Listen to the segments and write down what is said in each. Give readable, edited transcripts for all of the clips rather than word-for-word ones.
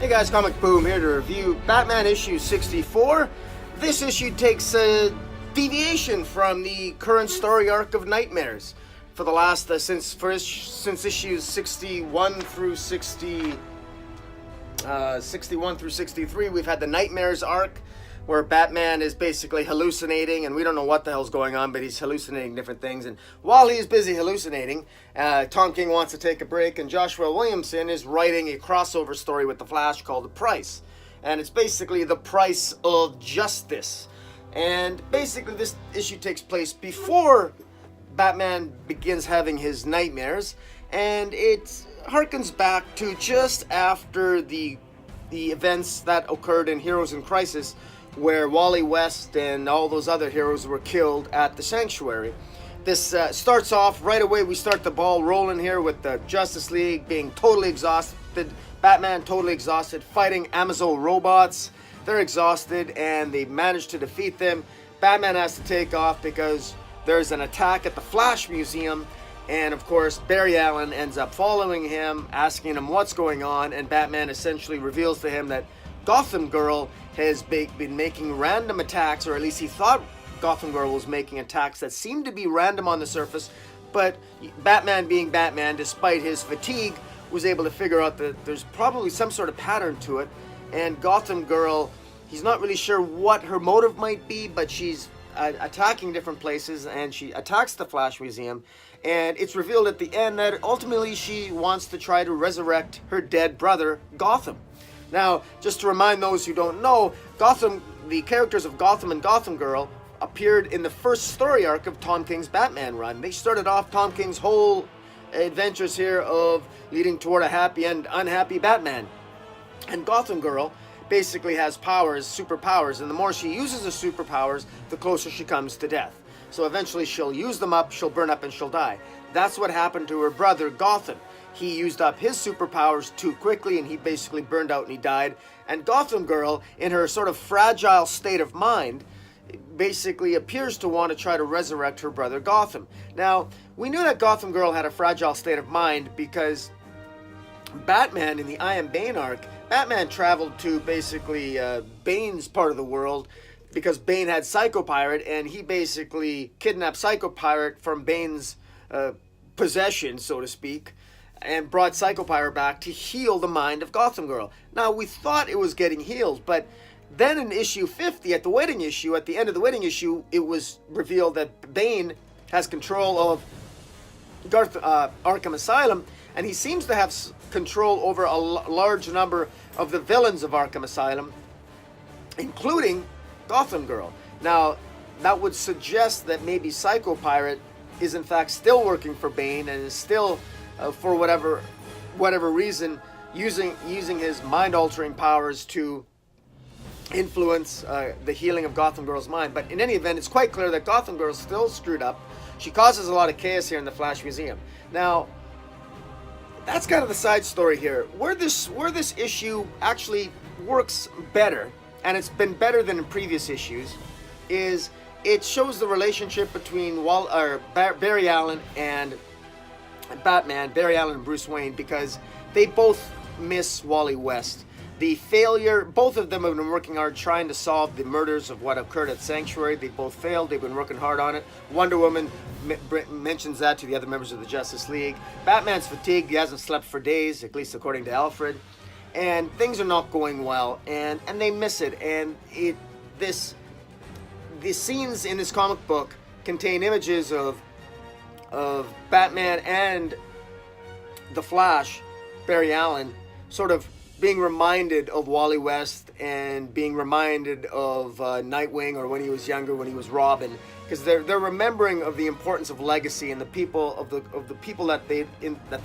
Hey guys, Comic Boom here to review Batman issue 64. This issue takes a deviation from the current story arc of Nightmares. For the last, since issues 61 through 63, we've had the Nightmares arc, where Batman is basically hallucinating, and we don't know what the hell's going on, but he's hallucinating different things. And while he's busy hallucinating, Tom King wants to take a break, and Joshua Williamson is writing a crossover story with The Flash called The Price. And it's basically the price of justice. And basically this issue takes place before Batman begins having his nightmares, and it harkens back to just after the events that occurred in Heroes in Crisis, where Wally West and all those other heroes were killed at the Sanctuary. This starts off right away. We start the ball rolling here with the Justice League being totally exhausted, Batman totally exhausted, fighting Amazon robots. They're exhausted and they manage to defeat them. Batman has to take off because there's an attack at the Flash Museum, and of course Barry Allen ends up following him, asking him what's going on, and Batman essentially reveals to him that Gotham Girl has been making random attacks, or at least he thought Gotham Girl was making attacks that seemed to be random on the surface, but Batman, being Batman, despite his fatigue, was able to figure out that there's probably some sort of pattern to it. And Gotham Girl, he's not really sure what her motive might be, but she's attacking different places, and she attacks the Flash Museum, and it's revealed at the end that ultimately she wants to try to resurrect her dead brother, Gotham. Now, just to remind those who don't know, the characters of Gotham and Gotham Girl appeared in the first story arc of Tom King's Batman run. They started off Tom King's whole adventures here of leading toward a happy and unhappy Batman. And Gotham Girl basically has powers, superpowers, and the more she uses the superpowers, the closer she comes to death. So eventually she'll use them up, she'll burn up, and she'll die. That's what happened to her brother, Gotham. He used up his superpowers too quickly, and he basically burned out and he died. And Gotham Girl, in her sort of fragile state of mind, basically appears to want to try to resurrect her brother Gotham. Now, we knew that Gotham Girl had a fragile state of mind because Batman, in the I Am Bane arc, Batman traveled to basically Bane's part of the world because Bane had Psycho Pirate, and he basically kidnapped Psycho Pirate from Bane's possession, so to speak, and brought Psycho Pirate back to heal the mind of Gotham Girl. Now, we thought it was getting healed, but then in issue 50, at the end of the wedding issue, it was revealed that Bane has control of Arkham Asylum, and he seems to have control over a large number of the villains of Arkham Asylum, including Gotham Girl. Now, that would suggest that maybe Psycho Pirate is in fact still working for Bane and is still, for whatever reason, using his mind-altering powers to influence the healing of Gotham Girl's mind. But in any event, it's quite clear that Gotham Girl's still screwed up. She causes a lot of chaos here in the Flash Museum. Now, that's kind of the side story here. Where this issue actually works better, and it's been better than in previous issues, is it shows the relationship between Barry Allen and Batman, Barry Allen and Bruce Wayne, because they both miss Wally West. The failure, both of them have been working hard trying to solve the murders of what occurred at Sanctuary. They both failed. They've been working hard on it. Wonder Woman mentions that to the other members of the Justice League. Batman's fatigued. He hasn't slept for days, at least according to Alfred. And things are not going well, and they miss it. And the scenes in this comic book contain images of Batman and the Flash, Barry Allen, sort of being reminded of Wally West and being reminded of Nightwing, or when he was younger, when he was Robin, because they're remembering of the importance of legacy and the people of the people that they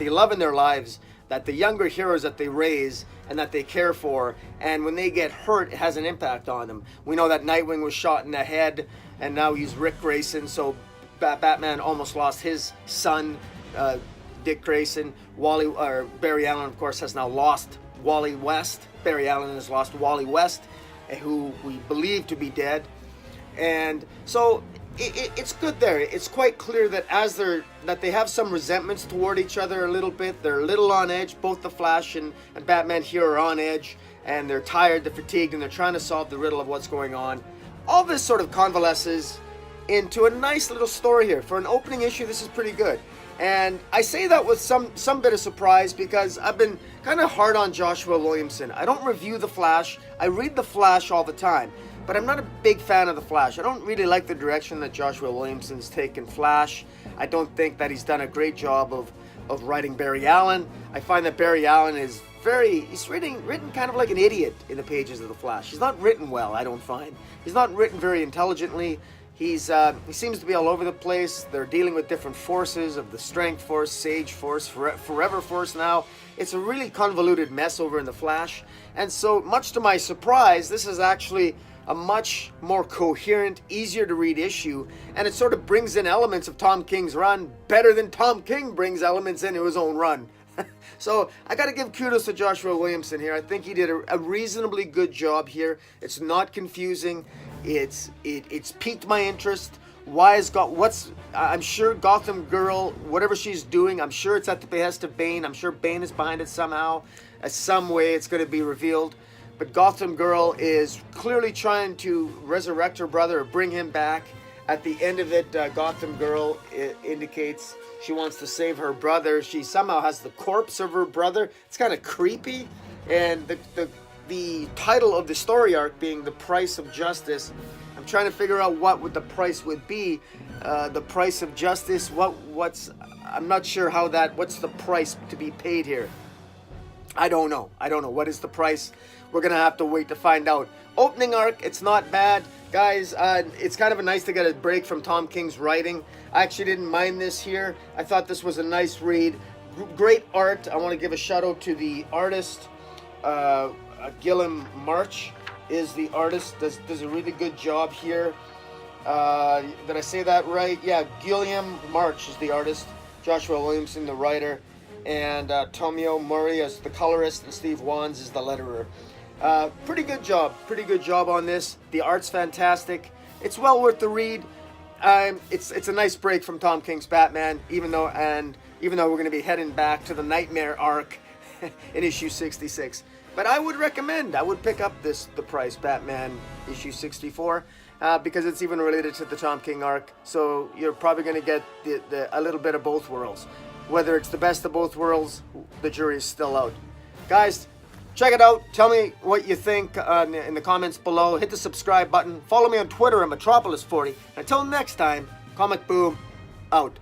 love in their lives, that the younger heroes that they raise and that they care for, and when they get hurt, it has an impact on them. We know that Nightwing was shot in the head, and now he's Rick Grayson, so Batman almost lost his son, Dick Grayson. Barry Allen, of course, has now lost Wally West. Barry Allen has lost Wally West, who we believe to be dead. And so it's good there. It's quite clear that that they have some resentments toward each other a little bit. They're a little on edge. Both the Flash and Batman here are on edge. and they're tired, they're fatigued, and they're trying to solve the riddle of what's going on. All this sort of convalesces into a nice little story here. For an opening issue, this is pretty good. And I say that with some bit of surprise, because I've been kind of hard on Joshua Williamson. I don't review The Flash. I read The Flash all the time, but I'm not a big fan of The Flash. I don't really like the direction that Joshua Williamson's taken Flash. I don't think that he's done a great job of writing Barry Allen. I find that Barry Allen is he's written kind of like an idiot in the pages of The Flash. He's not written well, I don't find. He's not written very intelligently. He seems to be all over the place. They're dealing with different forces of the Strength Force, Sage Force, Forever Force now. It's a really convoluted mess over in The Flash. And so, much to my surprise, this is actually a much more coherent, easier to read issue, and it sort of brings in elements of Tom King's run better than Tom King brings elements into his own run. So I got to give kudos to Joshua Williamson here. I think he did a reasonably good job here. It's not confusing. It's piqued my interest. I'm sure Gotham Girl, whatever she's doing, I'm sure it's at the behest of Bane. I'm sure Bane is behind it somehow. Some way it's going to be revealed. But Gotham Girl is clearly trying to resurrect her brother or bring him back. At the end of it, Gotham Girl indicates she wants to save her brother. She somehow has the corpse of her brother. It's kind of creepy. And the title of the story arc being The Price of Justice. I'm trying to figure out what the price would be. The price of justice. I'm not sure what's the price to be paid here. I don't know. What is the price? We're going to have to wait to find out. Opening arc, it's not bad. Guys, it's kind of nice to get a break from Tom King's writing. I actually didn't mind this here. I thought this was a nice read. Great art. I want to give a shout out to the artist. Gilliam March is the artist. Does a really good job here. Did I say that right? Yeah, Gilliam March is the artist. Joshua Williamson, the writer. And Tomio Mori as the colorist, and Steve Wands is the letterer. Pretty good job on this. The art's fantastic. It's well worth the read. It's a nice break from Tom King's Batman, even though we're going to be heading back to the Nightmare arc in issue 66. But I would pick up The Price Batman issue 64 because it's even related to the Tom King arc. So you're probably going to get a little bit of both worlds. Whether it's the best of both worlds, the jury is still out. Guys, check it out. Tell me what you think in the comments below. Hit the subscribe button. Follow me on Twitter at Metropolis40. Until next time, Comic Boom out.